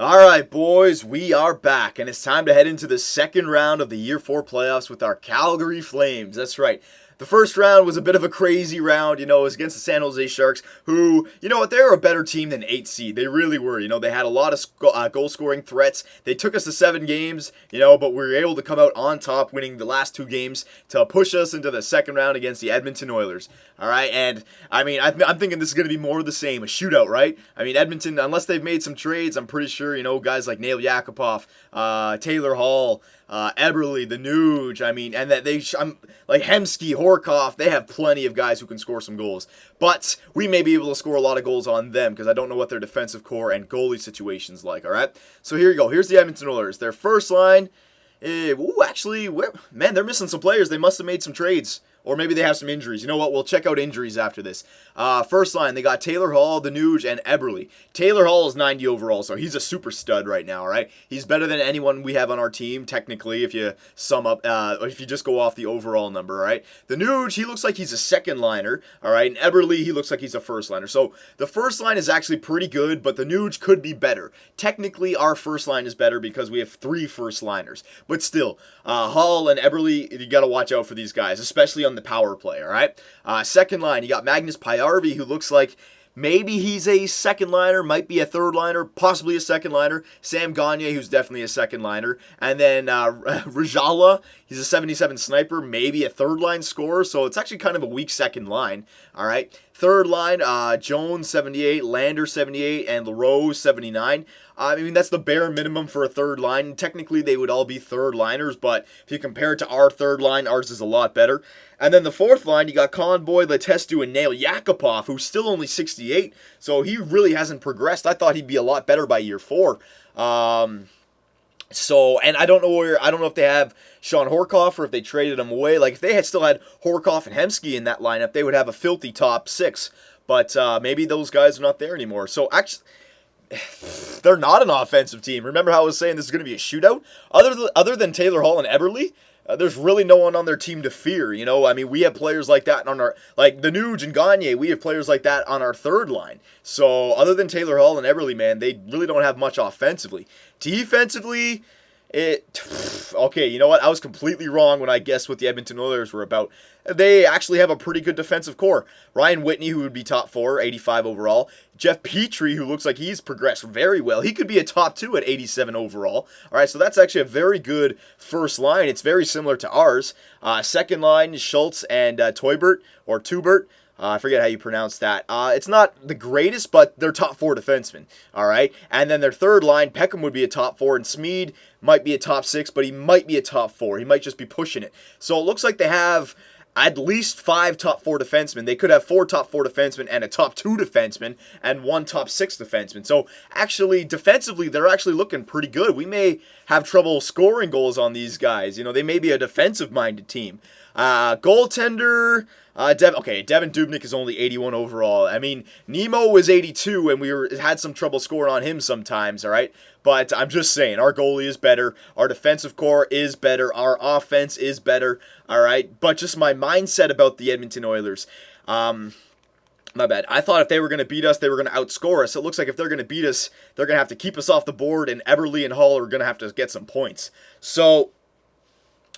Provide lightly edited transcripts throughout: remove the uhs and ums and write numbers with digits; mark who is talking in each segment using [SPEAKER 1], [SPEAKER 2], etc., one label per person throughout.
[SPEAKER 1] Alright, boys, we are back, and it's time to head into the second round of the Year 4 playoffs with our Calgary Flames. That's right. The first round was a bit of a crazy round, it was against the San Jose Sharks, who, they were a better team than 8 seed. They really were. They had a lot of goal-scoring threats. They took us to 7 games, but we were able to come out on top, winning the last 2 games to push us into the second round against the Edmonton Oilers. All right, and I'm thinking this is going to be more of the same, a shootout, right? Edmonton, unless they've made some trades, I'm pretty sure, guys like Nail Yakupov, Taylor Hall, Eberle, the Nuge, and that like Hemsky, Horkoff, they have plenty of guys who can score some goals. But we may be able to score a lot of goals on them because I don't know what their defensive core and goalie situation's like, all right? So here you go. Here's the Edmonton Oilers. Their first line, they're missing some players. They must have made some trades. Or maybe they have some injuries. You know what? We'll check out injuries after this. First line, they got Taylor Hall, the Nuge, and Eberle. Taylor Hall is 90 overall, so he's a super stud right now, all right? He's better than anyone we have on our team, technically, if you sum up, if you just go off the overall number, all right? The Nuge, he looks like he's a second liner, all right? And Eberle, he looks like he's a first liner. So the first line is actually pretty good, but the Nuge could be better. Technically, our first line is better because we have 3 first liners. But still, Hall and Eberle, you got to watch out for these guys, especially on the power play, all right? Second line, you got Magnus Pajärvi, who looks like maybe he's a second liner, might be a third liner, possibly a second liner. Sam Gagner, who's definitely a second liner. And then Rajala, he's a 77 sniper, maybe a third line scorer. So it's actually kind of a weak second line, all right? Third line, Jones, 78, Lander, 78, and LaRose, 79. That's the bare minimum for a third line. Technically, they would all be third liners, but if you compare it to our third line, ours is a lot better. And then the fourth line, you got Conboy, Letestu, and Nail Yakupov, who's still only 68, so he really hasn't progressed. I thought he'd be a lot better by year 4. And I don't know if they have Sean Horkoff or if they traded him away. Like, if they had still had Horkoff and Hemsky in that lineup, they would have a filthy top 6. But maybe those guys are not there anymore. So, actually, they're not an offensive team. Remember how I was saying this is going to be a shootout? Other than Taylor Hall and Eberle, there's really no one on their team to fear, we have players like that on our, like the Nuge and Gagner, we have players like that on our third line. So, other than Taylor Hall and Eberle, man, they really don't have much offensively. Defensively, okay, you know what? I was completely wrong when I guessed what the Edmonton Oilers were about. They actually have a pretty good defensive core. Ryan Whitney, who would be top 4, 85 overall. Jeff Petrie, who looks like he's progressed very well. He could be a top 2 at 87 overall. All right, so that's actually a very good first line. It's very similar to ours. Second line, Schultz and Teubert, or Tubert. I forget how you pronounce that. It's not the greatest, but they're top 4 defensemen, all right? And then their third line, Peckham would be a top 4, and Smead might be a top 6, but he might be a top 4. He might just be pushing it. So it looks like they have at least 5 top 4 defensemen. They could have 4 top 4 defensemen and a top 2 defenseman and 1 top 6 defenseman. So actually, defensively, they're actually looking pretty good. We may have trouble scoring goals on these guys. They may be a defensive-minded team. Goaltender, Devin Dubnyk is only 81 overall. Nemo was 82, and we had some trouble scoring on him sometimes, all right? But I'm just saying, our goalie is better, our defensive core is better, our offense is better, all right? But just my mindset about the Edmonton Oilers, my bad. I thought if they were going to beat us, they were going to outscore us. It looks like if they're going to beat us, they're going to have to keep us off the board, and Eberle and Hall are going to have to get some points. So,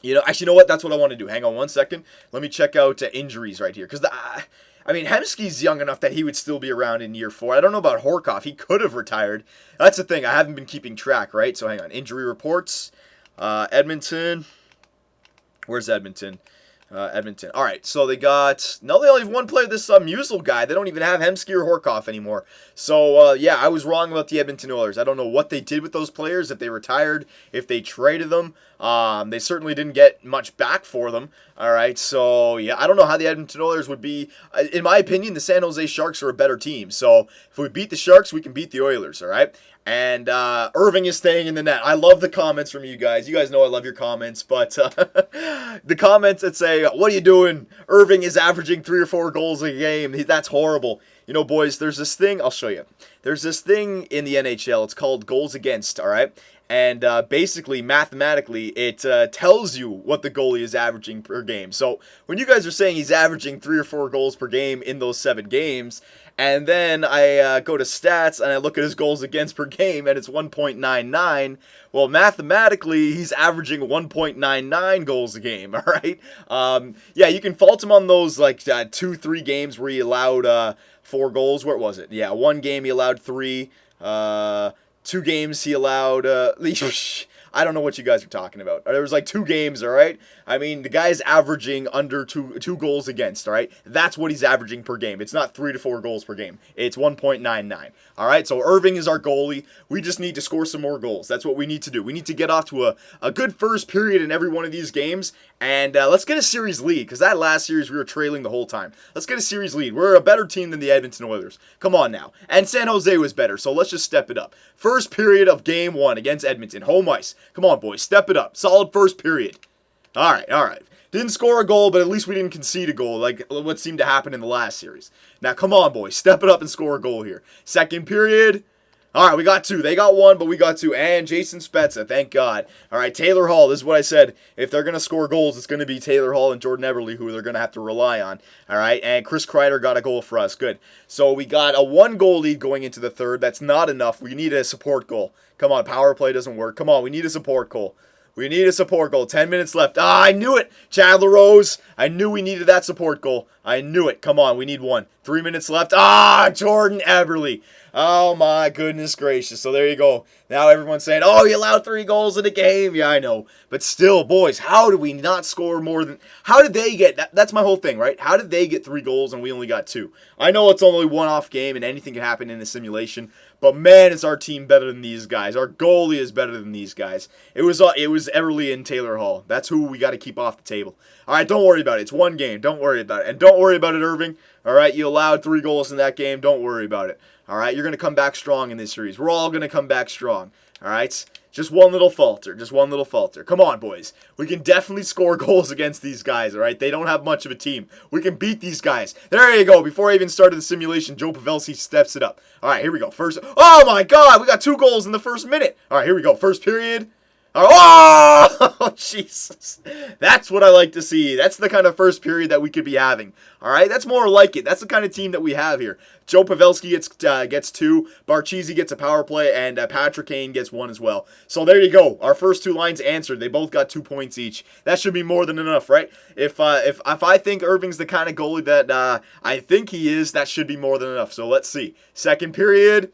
[SPEAKER 1] actually, you know what? That's what I want to do. Hang on one second. Let me check out injuries right here. Because, Hemsky's young enough that he would still be around in year 4. I don't know about Horkoff. He could have retired. That's the thing. I haven't been keeping track, right? So, hang on. Injury reports. Edmonton. Where's Edmonton? Edmonton. All right, so they only have one player, this Musel guy. They don't even have Hemsky or Horkoff anymore. So, yeah, I was wrong about the Edmonton Oilers. I don't know what they did with those players, if they retired, if they traded them. They certainly didn't get much back for them. All right, so, yeah, I don't know how the Edmonton Oilers would be. In my opinion, the San Jose Sharks are a better team. So, if we beat the Sharks, we can beat the Oilers, all right? And Irving is staying in the net. I love the comments from you guys. You guys know I love your comments, but the comments that say, what are you doing? Irving is averaging 3 or 4 goals a game. That's horrible. Boys, there's this thing. I'll show you. There's this thing in the NHL. It's called goals against, all right? And basically, mathematically, it tells you what the goalie is averaging per game. So when you guys are saying he's averaging 3 or 4 goals per game in those 7 games, And then I go to stats and I look at his goals against per game, and it's 1.99. Well, mathematically, he's averaging 1.99 goals a game, all right? Yeah, you can fault him on those, like, 2-3 games where he allowed 4 goals. Where was it? Yeah, 1 game he allowed 3. 2 games he allowed... I don't know what you guys are talking about. There was like 2 games, all right? I mean, the guy's averaging under two goals against, all right? That's what he's averaging per game. It's not 3 to 4 goals per game. It's 1.99, all right? So Irving is our goalie. We just need to score some more goals. That's what we need to do. We need to get off to a good first period in every one of these games, and let's get a series lead, because that last series we were trailing the whole time. Let's get a series lead. We're a better team than the Edmonton Oilers. Come on now. And San Jose was better, so let's just step it up. First period of Game 1 against Edmonton. Home ice. Come on, boys. Step it up. Solid first period. All right. Didn't score a goal, but at least we didn't concede a goal like what seemed to happen in the last series. Now, come on, boys. Step it up and score a goal here. Second period. All right, we got 2. They got 1, but we got 2. And Jason Spezza, thank God. All right, Taylor Hall. This is what I said. If they're going to score goals, it's going to be Taylor Hall and Jordan Eberle, who they're going to have to rely on. All right, and Chris Kreider got a goal for us. Good. So we got a 1-goal lead going into the third. That's not enough. We need a support goal. Come on, power play doesn't work. Come on, we need a support goal. We need a support goal. 10 minutes left. I knew it. Chad LaRose. I knew we needed that support goal. I knew it. Come on, we need 1. 3 minutes left. Jordan Eberle. Oh, my goodness gracious. So there you go. Now everyone's saying, oh, you allowed 3 goals in a game. Yeah, I know. But still, boys, how did we not score more than... How did they get... That's my whole thing, right? How did they get 3 goals and we only got 2? I know it's only one-off game and anything can happen in a simulation, but man, is our team better than these guys. Our goalie is better than these guys. It was Eberle and Taylor Hall. That's who we got to keep off the table. All right, don't worry about it. It's 1 game. Don't worry about it. And don't worry about it, Irving. All right, you allowed 3 goals in that game. Don't worry about it. All right, you're going to come back strong in this series. We're all going to come back strong. All right, just one little falter. Just one little falter. Come on, boys. We can definitely score goals against these guys, all right? They don't have much of a team. We can beat these guys. There you go. Before I even started the simulation, Joe Pavelski steps it up. All right, here we go. First, oh, my God. We got 2 goals in the first minute. All right, here we go. First period. Oh, Jesus. That's what I like to see. That's the kind of first period that we could be having. All right, that's more like it. That's the kind of team that we have here. Joe Pavelski gets 2, Barchesi gets a power play, and Patrick Kane gets 1 as well. So there you go. Our first 2 lines answered. They both got 2 points each. That should be more than enough, right? If I think Irving's the kind of goalie that I think he is, that should be more than enough. So let's see. Second period.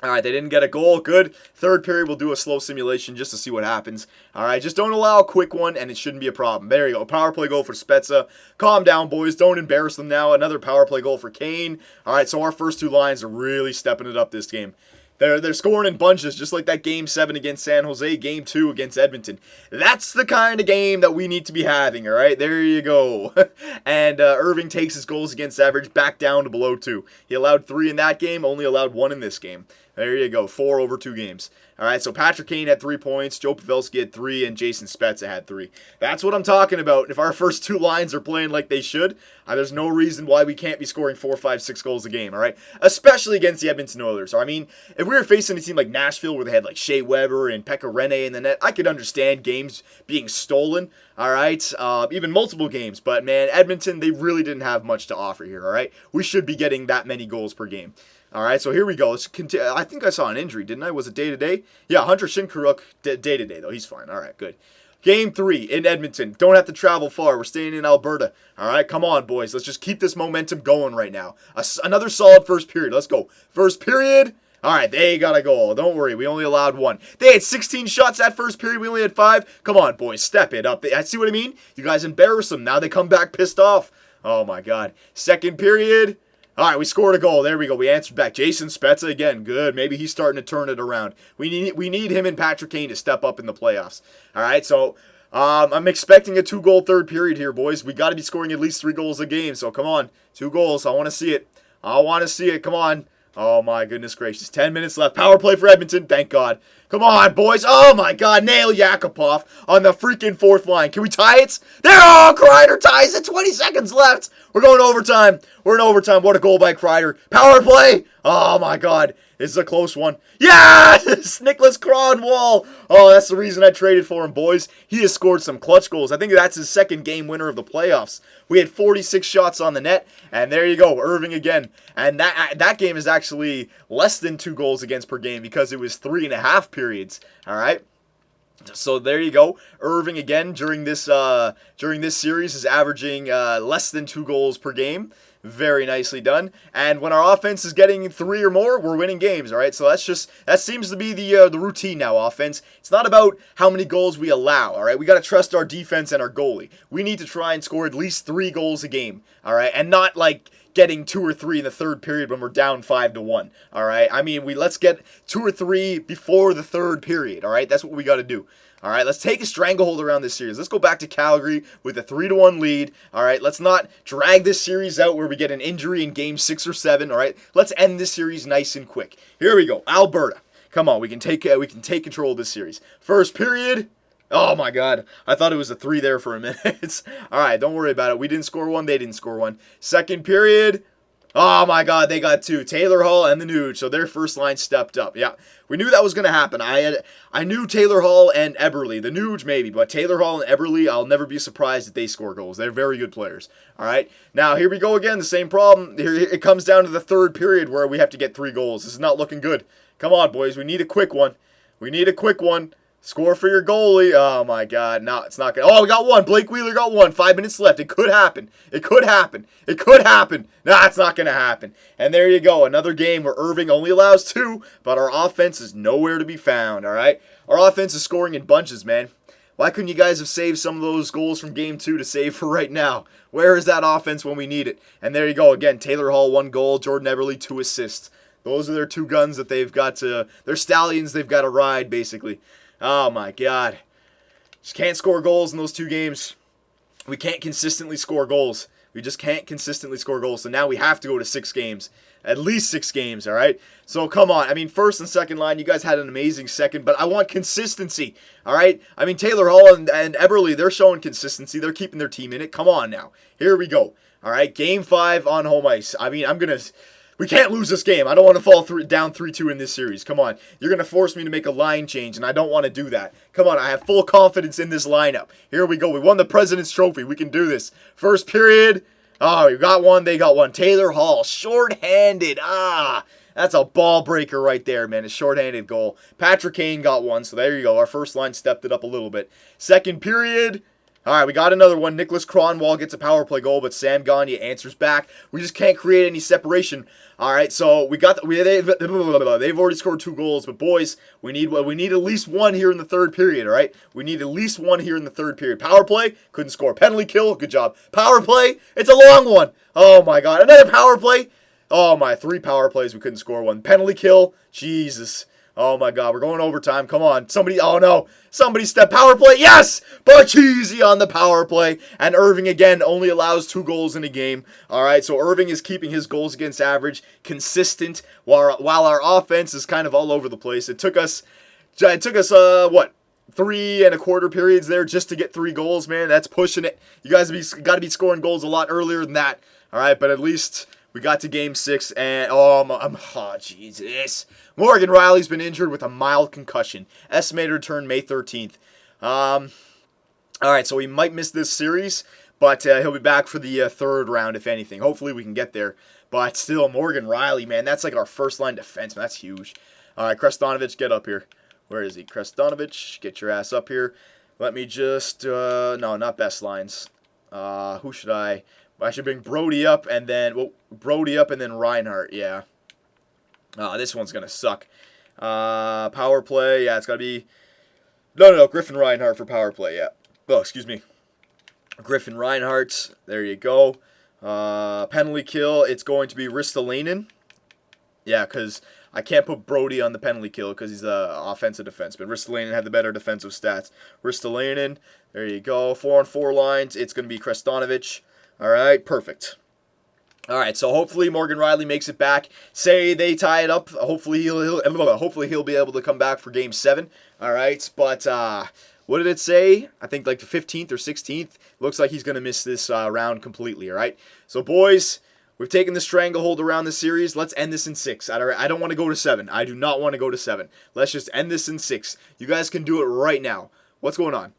[SPEAKER 1] All right, they didn't get a goal. Good. Third period, we'll do a slow simulation just to see what happens. All right, just don't allow a quick one, and it shouldn't be a problem. There you go. Power play goal for Spezza. Calm down, boys. Don't embarrass them now. Another power play goal for Kane. All right, so our first 2 lines are really stepping it up this game. They're scoring in bunches, just like that Game 7 against San Jose, Game 2 against Edmonton. That's the kind of game that we need to be having, all right? There you go. And Irving takes his goals against average back down to below 2. He allowed 3 in that game, only allowed 1 in this game. There you go, 4 over 2 games. All right, so Patrick Kane had 3 points, Joe Pavelski had 3, and Jason Spezza had 3. That's what I'm talking about. If our first 2 lines are playing like they should, there's no reason why we can't be scoring 4, 5, 6 goals a game, all right? Especially against the Edmonton Oilers. I mean, if we were facing a team like Nashville where they had like Shea Weber and Pekka Rinne in the net, I could understand games being stolen, all right? Even multiple games. But, man, Edmonton, they really didn't have much to offer here, all right? We should be getting that many goals per game. All right, so here we go. Let's continue. I think I saw an injury, didn't I? Was it day-to-day? Yeah, Hunter Shinkaruk, day-to-day, though. He's fine. All right, good. Game 3 in Edmonton. Don't have to travel far. We're staying in Alberta. All right, come on, boys. Let's just keep this momentum going right now. Another solid first period. Let's go. First period. All right, they got a goal. Don't worry, we only allowed 1. They had 16 shots that first period. We only had 5. Come on, boys, step it up. I see what I mean? You guys embarrass them. Now they come back pissed off. Oh, my God. Second period. All right, we scored a goal. There we go. We answered back. Jason Spezza again. Good. Maybe he's starting to turn it around. We need him and Patrick Kane to step up in the playoffs. All right, so I'm expecting a 2-goal third period here, boys. We got to be scoring at least 3 goals a game. So come on, 2 goals. I want to see it. I want to see it. Come on. Oh, my goodness gracious. 10 minutes left. Power play for Edmonton. Thank God. Come on, boys. Oh, my God. Nail Yakupov on the freaking 4th line. Can we tie it? There! Oh, Kreider ties it. 20 seconds left. We're going to overtime. We're in overtime. What a goal by Kreider. Power play. Oh, my God. This is a close one. Yes! Nicholas Cronwall. Oh, that's the reason I traded for him, boys. He has scored some clutch goals. I think that's his second game winner of the playoffs. We had 46 shots on the net, and there you go, Irving again. And that game is actually less than 2 goals against per game because it was 3.5 periods. All right? So there you go. Irving again during this series is averaging less than 2 goals per game. Very nicely done. And when our offense is getting 3 or more, we're winning games. All right. So that seems to be the routine now. Offense. It's not about how many goals we allow. All right. We got to trust our defense and our goalie. We need to try and score at least 3 goals a game. All right, and not like getting 2 or 3 in the third period when we're down 5-1. All right. I mean, let's get 2 or 3 before the third period. All right. That's what we got to do. All right, let's take a stranglehold around this series. Let's go back to Calgary with a 3-1 lead. All right, let's not drag this series out where we get an injury in game 6 or 7. All right, let's end this series nice and quick. Here we go, Alberta. Come on, we can take control of this series. First period. Oh my God, I thought it was a 3 there for a minute. All right, don't worry about it. We didn't score 1. They didn't score 1. Second period. Oh my God, they got 2. Taylor Hall and the Nuge, so their first line stepped up. Yeah, we knew that was going to happen. I knew Taylor Hall and Eberle, the Nuge maybe, but Taylor Hall and Eberle, I'll never be surprised if they score goals. They're very good players. All right, now here we go again, the same problem. Here it comes down to the third period where we have to get 3 goals. This is not looking good. Come on, boys, we need a quick one. We need a quick one. Score for your goalie. Oh, my God. No, it's not good. Oh, we got 1. Blake Wheeler got 1. 5 minutes left. It could happen. It could happen. It could happen. Nah, it's not going to happen. And there you go. Another game where Irving only allows 2, but our offense is nowhere to be found, all right? Our offense is scoring in bunches, man. Why couldn't you guys have saved some of those goals from Game 2 to save for right now? Where is that offense when we need it? And there you go. Again, Taylor Hall, 1 goal. Jordan Eberle, 2 assists. Those are their 2 guns that they've got to... They're stallions they've got to ride, basically. Oh, my God. Just can't score goals in those 2 games. We can't consistently score goals. We just can't consistently score goals. So now we have to go to 6 games. At least 6 games, all right? So come on. I mean, first and second line, you guys had an amazing second, but I want consistency, all right? I mean, Taylor Hall and Eberle, they're showing consistency. They're keeping their team in it. Come on now. Here we go. All right, Game 5 on home ice. I mean, we can't lose this game. I don't want to fall down 3-2 in this series. Come on. You're going to force me to make a line change, and I don't want to do that. Come on. I have full confidence in this lineup. Here we go. We won the President's Trophy. We can do this. First period. Oh, we got 1. They got 1. Taylor Hall, shorthanded. That's a ball breaker right there, man. A shorthanded goal. Patrick Kane got 1, so there you go. Our first line stepped it up a little bit. Second period. All right, we got another one. Nicholas Cronwall gets a power play goal, but Sam Gagner answers back. We just can't create any separation. All right, so they've already scored 2 goals, but boys, we need at least 1 here in the third period. All right, we need at least 1 here in the third period. Power play, couldn't score. Penalty kill, good job. Power play, it's a long one. Oh my God, another power play. Oh my, 3 power plays, we couldn't score 1. Penalty kill, Jesus. Oh my God, we're going overtime. Come on. Oh no. Somebody step power play. Yes! Barcheesi on the power play. And Irving again only allows 2 goals in a game. All right, so Irving is keeping his goals against average consistent while our offense is kind of all over the place. It took us what? 3 1/4 periods there just to get 3 goals, man. That's pushing it. You guys got to be scoring goals a lot earlier than that. All right, but at least we got to Game 6, and Jesus. Morgan Riley's been injured with a mild concussion. Estimated return May 13th. All right, so we might miss this series, but he'll be back for the third round, if anything. Hopefully we can get there. But still, Morgan Riley, man, that's like our first-line defenseman. That's huge. All right, Krestonovich, get up here. Where is he? Krestonovich, get your ass up here. Let me just, no, not best lines. Who should I should bring Brody up and then, Reinhardt, yeah. This one's going to suck. Power play, yeah, it's got to be, no, Griffin Reinhardt for power play, yeah. Oh, excuse me. Griffin Reinhardt, there you go. Penalty kill, it's going to be Ristolainen. Yeah, because I can't put Brody on the penalty kill because he's an offensive defenseman. Ristolainen had the better defensive stats. Ristolainen, there you go. 4-on-4 lines, it's going to be Krestonovich. All right, perfect. All right, so hopefully Morgan Riley makes it back. Say they tie it up. Hopefully he'll be able to come back for Game 7. All right, but what did it say? I think like the 15th or 16th. Looks like he's going to miss this round completely, all right? So, boys, we've taken the stranglehold around the series. Let's end this in 6. I don't want to go to 7. I do not want to go to 7. Let's just end this in 6. You guys can do it right now. What's going on?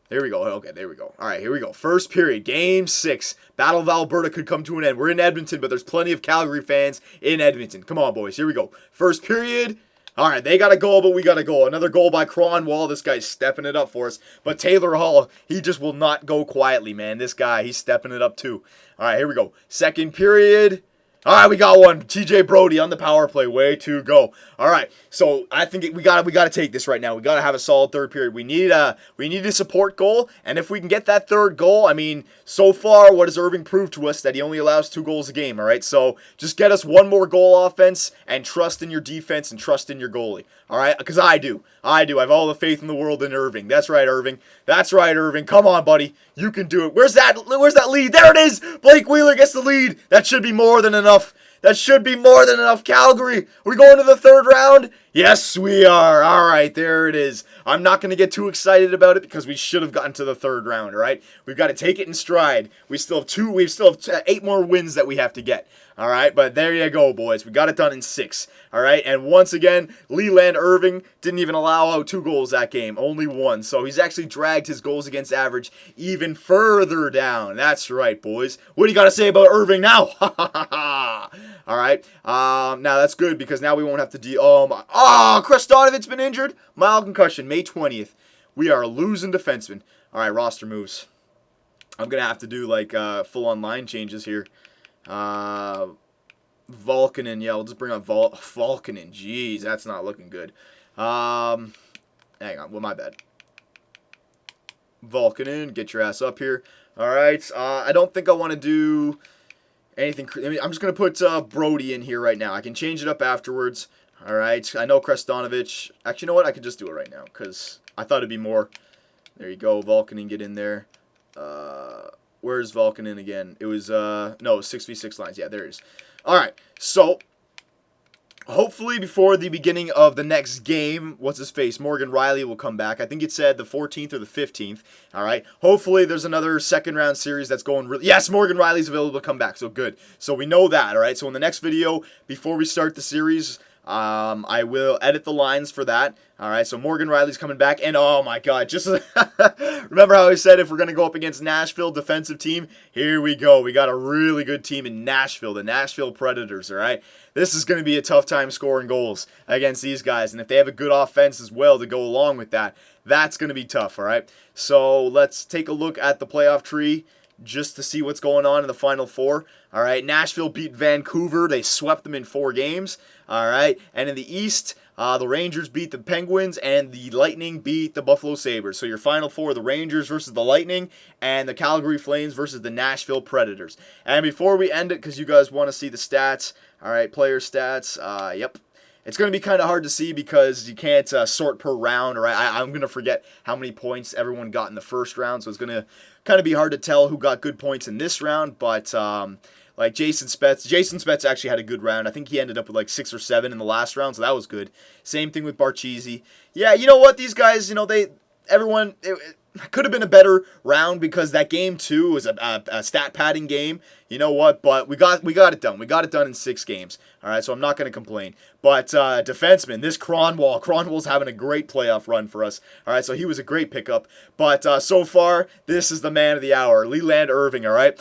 [SPEAKER 1] There we go. Okay, there we go. All right, here we go. First period, Game 6. Battle of Alberta could come to an end. We're in Edmonton, but there's plenty of Calgary fans in Edmonton. Come on, boys. Here we go. First period. All right, they got a goal, but we got a goal. Another goal by Cronwall. This guy's stepping it up for us. But Taylor Hall, he just will not go quietly, man. This guy, he's stepping it up too. All right, here we go. Second period. All right, we got one. TJ Brody on the power play. Way to go. All right, so I think we got to take this right now. We got to have a solid third period. We need a support goal, and if we can get that third goal, I mean, so far, what has Irving proved to us? That he only allows 2 goals a game. All right, so just get us one more goal offense and trust in your defense and trust in your goalie. All right, because I do. I have all the faith in the world in Irving. That's right, Irving. That's right, Irving. Come on, buddy. You can do it. Where's that lead? There it is. Blake Wheeler gets the lead. That should be more than enough. That should be more than enough. Calgary, are we going to the third round? Yes, we are. All right, there it is. I'm not going to get too excited about it because we should have gotten to the third round, all right? We've got to take it in stride. We still have 8 more wins that we have to get. All right, but there you go, boys. We got it done in 6. All right, and once again, Leland Irving didn't even allow out 2 goals that game, only 1. So he's actually dragged his goals against average even further down. That's right, boys. What do you got to say about Irving now? All right, now that's good because now we won't have to Kristonovic's been injured. Mild concussion, May 20th. We are losing defensemen. All right, roster moves. I'm gonna have to do like full-on line changes here. Volkanen, yeah, we'll just bring up Volkanen. Jeez, that's not looking good. Hang on, well, my bad. Volkanen, get your ass up here. All right, I don't think I want to do anything. I mean, I'm just going to put Brody in here right now. I can change it up afterwards. All right, I know Krestanovic. Actually, you know what? I could just do it right now because I thought it'd be more. There you go, Volkanen, get in there. Where's Volkanen again? It was, no, 6v6 lines. Yeah, there it is. All right, so hopefully before the beginning of the next game, what's-his-face, Morgan Riley will come back. I think it said the 14th or the 15th, all right? Hopefully there's another second-round series that's going really... Yes, Morgan Riley's available to come back, so good. So we know that, all right? So in the next video, before we start the series... I will edit the lines for that. All right, so Morgan Riley's coming back, and oh my God, just remember how I said if we're gonna go up against Nashville defensive team? Here we go. We got a really good team in Nashville, the Nashville Predators. All right, this is gonna be a tough time scoring goals against these guys, and if they have a good offense as well to go along with that, that's gonna be tough. All right, so let's take a look at the playoff tree just to see what's going on in the Final Four. All right, Nashville beat Vancouver. They swept them in 4 games. All right, and in the East, the Rangers beat the Penguins, and the Lightning beat the Buffalo Sabres. So your Final Four, the Rangers versus the Lightning, and the Calgary Flames versus the Nashville Predators. And before we end it, because you guys want to see the stats, all right, player stats, yep. It's going to be kind of hard to see because you can't sort per round, right? I'm going to forget how many points everyone got in the first round, so it's going to kind of be hard to tell who got good points in this round, but like Jason Spetz actually had a good round. I think he ended up with like 6 or 7 in the last round, so that was good. Same thing with Barchese. Yeah, you know what? These guys, you know, it could have been a better round because that game 2 was a stat padding game. You know what? But we got it done. We got it done in 6 games. All right, so I'm not going to complain. But defenseman, this Cronwall's having a great playoff run for us. All right, so he was a great pickup. But so far, this is the man of the hour, Leland Irving. All right,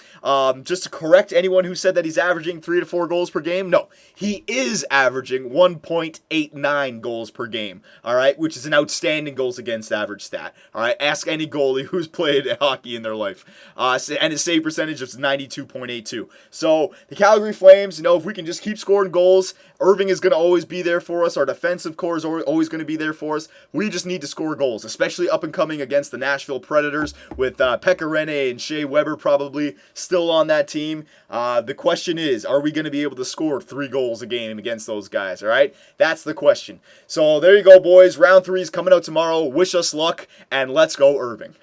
[SPEAKER 1] just to correct anyone who said that he's averaging 3 to 4 goals per game. No, he is averaging 1.89 goals per game. All right, which is an outstanding goals against average stat. All right, ask any goalie who's played hockey in their life. And his save percentage is 92.82. So the Calgary Flames, you know, if we can just keep scoring goals, Irving is going to always be there for us. Our defensive core is always going to be there for us. We just need to score goals, especially up and coming against the Nashville Predators with Pekka Rinne and Shea Weber probably still on that team. The question is, are we going to be able to score 3 goals a game against those guys, all right? That's the question. So there you go, boys. Round 3 is coming out tomorrow. Wish us luck, and let's go Irving.